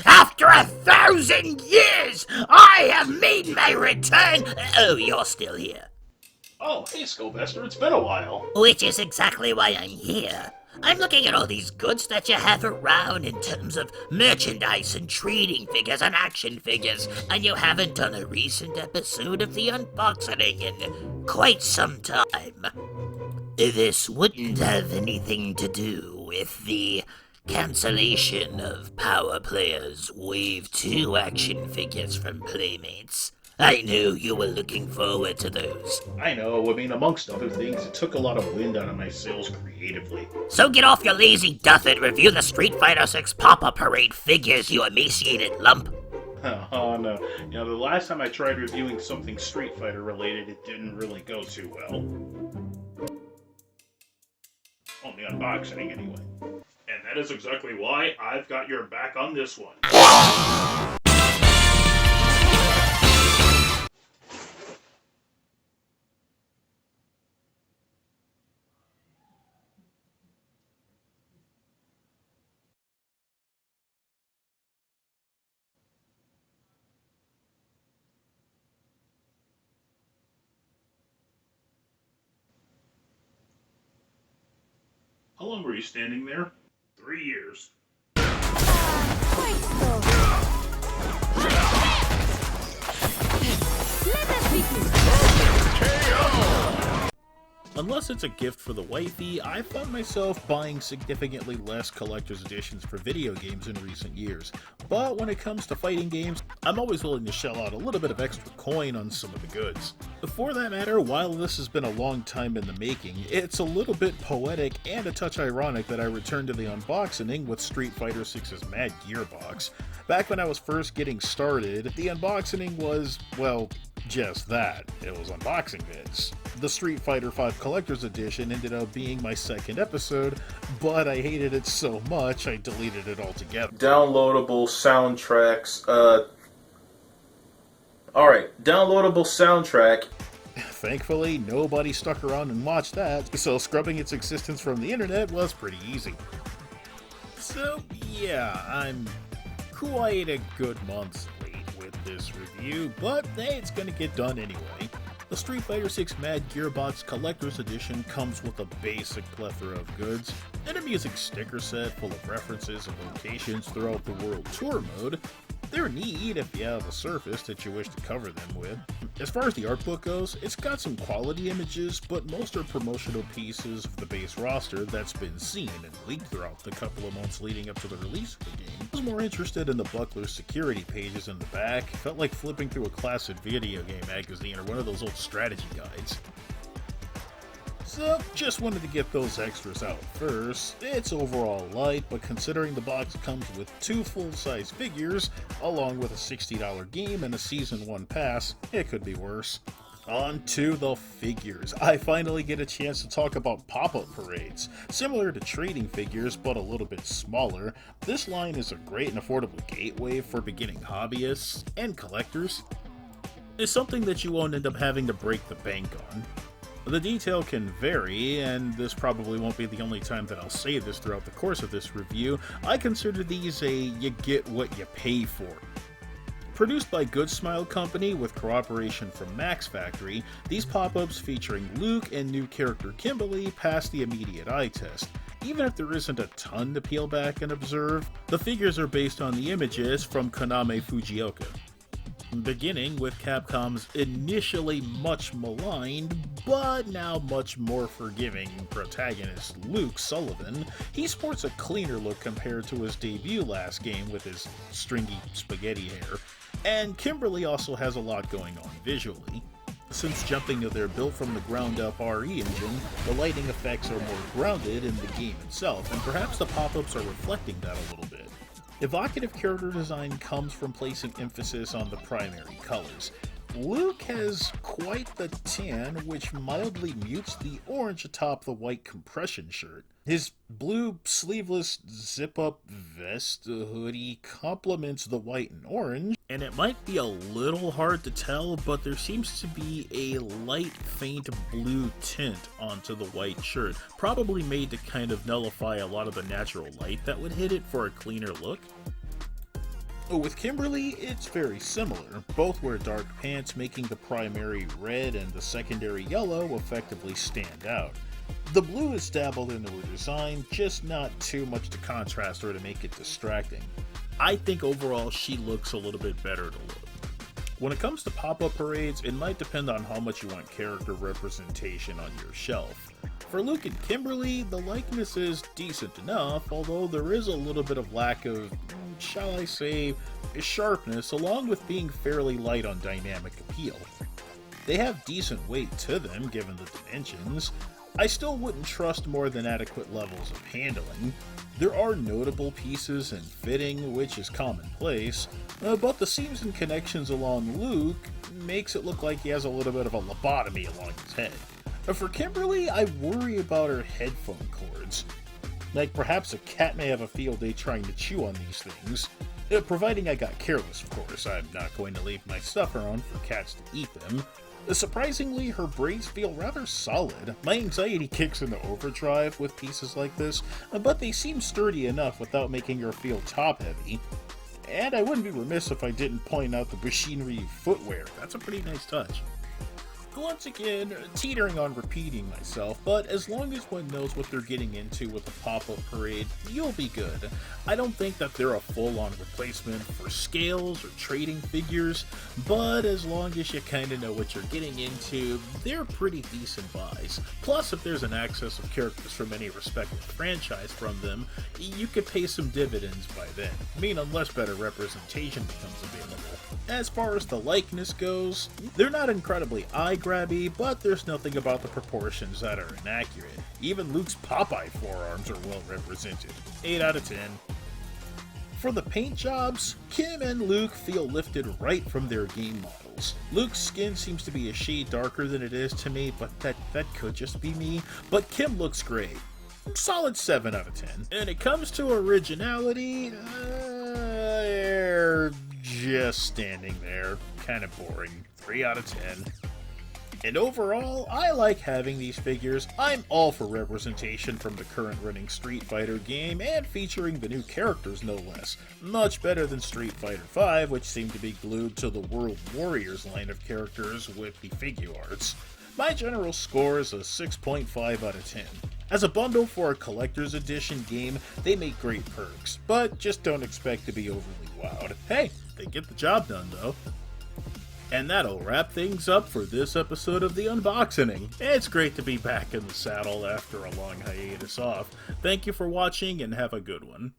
After 1,000 years, I have made my return. Oh, you're still here. Oh, hey, Skullbuster, it's been a while. Which is exactly why I'm here. I'm looking at all these goods that you have around in terms of merchandise and trading figures and action figures, and you haven't done a recent episode of the Unboxening in quite some time. This wouldn't have anything to do with the cancellation of Power Players Wave 2 action figures from Playmates. I knew you were looking forward to those. I know, amongst other things, it took a lot of wind out of my sails creatively. So get off your lazy duff and review the Street Fighter 6 Pop-Up Parade figures, you emaciated lump. Oh no, the last time I tried reviewing something Street Fighter related, it didn't really go too well. On the Unboxening, anyway. And that is exactly why I've got your back on this one. How long were you standing there? 3 years. Unless it's a gift for the wifey, I found myself buying significantly less collector's editions for video games in recent years. But when it comes to fighting games, I'm always willing to shell out a little bit of extra coin on some of the goods. For that matter, while this has been a long time in the making, it's a little bit poetic and a touch ironic that I returned to the Unboxening with Street Fighter 6's Mad Gearbox. Back when I was first getting started, the Unboxening was, well, just that. It was unboxing vids. The Street Fighter V Collector's Edition ended up being my second episode, but I hated it so much I deleted it altogether. Downloadable soundtracks, Alright, downloadable soundtrack. Thankfully, nobody stuck around and watched that, so scrubbing its existence from the internet was pretty easy. So, yeah, I'm quite a good month late with this review, but hey, it's gonna get done anyway. The Street Fighter 6 Mad Gearbox Collector's Edition comes with a basic plethora of goods, and a music sticker set full of references and locations throughout the World Tour mode. They're neat if you have a surface that you wish to cover them with. As far as the art book goes, it's got some quality images, but most are promotional pieces of the base roster that's been seen and leaked throughout the couple of months leading up to the release of the game. I was more interested in the buckler's security pages in the back. Felt like flipping through a classic video game magazine or one of those old strategy guides. So, just wanted to get those extras out first. It's overall light, but considering the box comes with 2 full-size figures, along with a $60 game and a Season 1 pass, it could be worse. On to the figures. I finally get a chance to talk about pop-up parades. Similar to trading figures, but a little bit smaller, this line is a great and affordable gateway for beginning hobbyists and collectors. It's something that you won't end up having to break the bank on. The detail can vary, and this probably won't be the only time that I'll say this throughout the course of this review. I consider these a you get what you pay for. Produced by Good Smile Company with cooperation from Max Factory, these pop-ups featuring Luke and new character Kimberly pass the immediate eye test. Even if there isn't a ton to peel back and observe, the figures are based on the images from Konami Fujioka. Beginning with Capcom's initially much maligned, but now much more forgiving protagonist Luke Sullivan, he sports a cleaner look compared to his debut last game with his stringy spaghetti hair, and Kimberly also has a lot going on visually. Since jumping to their built-from-the-ground-up RE engine, the lighting effects are more grounded in the game itself, and perhaps the pop-ups are reflecting that a little bit. Evocative character design comes from placing emphasis on the primary colors. Luke has quite the tan, which mildly mutes the orange atop the white compression shirt. His blue sleeveless zip-up vest hoodie complements the white and orange, and it might be a little hard to tell, but there seems to be a light, faint blue tint onto the white shirt, probably made to kind of nullify a lot of the natural light that would hit it for a cleaner look. With Kimberly, it's very similar. Both wear dark pants, making the primary red and the secondary yellow effectively stand out. The blue is dabbled into her design, just not too much to contrast or to make it distracting. I think overall she looks a little bit better to look. When it comes to pop-up parades, it might depend on how much you want character representation on your shelf. For Luke and Kimberly, the likeness is decent enough, although there is a little bit of lack of, shall I say, sharpness, along with being fairly light on dynamic appeal. They have decent weight to them, given the dimensions. I still wouldn't trust more than adequate levels of handling. There are notable pieces and fitting, which is commonplace, but the seams and connections along Luke makes it look like he has a little bit of a lobotomy along his head. For Kimberly, I worry about her headphone cords. Like, perhaps a cat may have a field day trying to chew on these things. Providing I got careless, of course. I'm not going to leave my stuff around for cats to eat them. Surprisingly, her braids feel rather solid. My anxiety kicks into overdrive with pieces like this, but they seem sturdy enough without making her feel top-heavy. And I wouldn't be remiss if I didn't point out the machinery footwear. That's a pretty nice touch. Once again, teetering on repeating myself, but as long as one knows what they're getting into with a pop-up parade, you'll be good. I don't think that they're a full-on replacement for scales or trading figures, but as long as you kinda know what you're getting into, they're pretty decent buys. Plus, if there's an access of characters from any respective franchise from them, you could pay some dividends by then. I mean, unless better representation becomes available. As far as the likeness goes, they're not incredibly eye-grabby, but there's nothing about the proportions that are inaccurate. Even Luke's Popeye forearms are well represented. 8 out of 10. For the paint jobs, Kim and Luke feel lifted right from their game models. Luke's skin seems to be a shade darker than it is to me, but that could just be me. But Kim looks great. Solid 7 out of 10. And it comes to originality, they're just standing there. Kind of boring. 3 out of 10. And overall, I like having these figures. I'm all for representation from the current running Street Fighter game, and featuring the new characters no less. Much better than Street Fighter V, which seemed to be glued to the World Warriors line of characters with the figure arts. My general score is a 6.5 out of 10. As a bundle for a collector's edition game, they make great perks, but just don't expect to be overly wowed. Hey, they get the job done though. And that'll wrap things up for this episode of the Unboxening. It's great to be back in the saddle after a long hiatus off. Thank you for watching and have a good one.